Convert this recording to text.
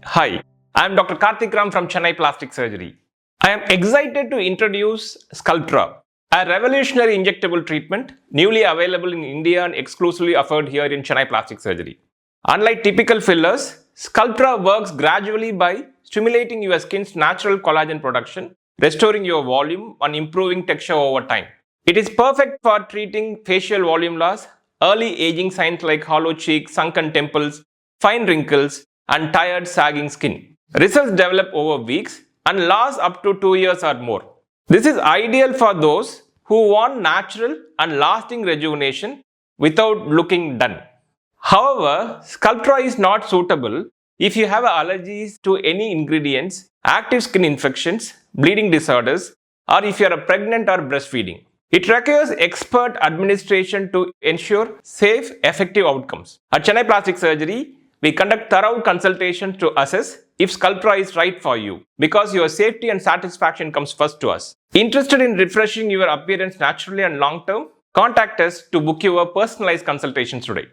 Hi, I am Dr. Karthik Ram from Chennai Plastic Surgery. I am excited to introduce Sculptra, a revolutionary injectable treatment newly available in India and exclusively offered here in Chennai Plastic Surgery. Unlike typical fillers, Sculptra works gradually by stimulating your skin's natural collagen production, restoring your volume and improving texture over time. It is perfect for treating facial volume loss, early aging signs like hollow cheeks, sunken temples, fine wrinkles, and tired, sagging skin. Results develop over weeks and last up to 2 years or more. This is ideal for those who want natural and lasting rejuvenation without looking done. However, Sculptra is not suitable if you have allergies to any ingredients, active skin infections, bleeding disorders, or if you are pregnant or breastfeeding. It requires expert administration to ensure safe, effective outcomes. At Chennai Plastic Surgery, we conduct thorough consultations to assess if Sculptra is right for you because your safety and satisfaction comes first to us. Interested in refreshing your appearance naturally and long term? Contact us to book your personalized consultations today.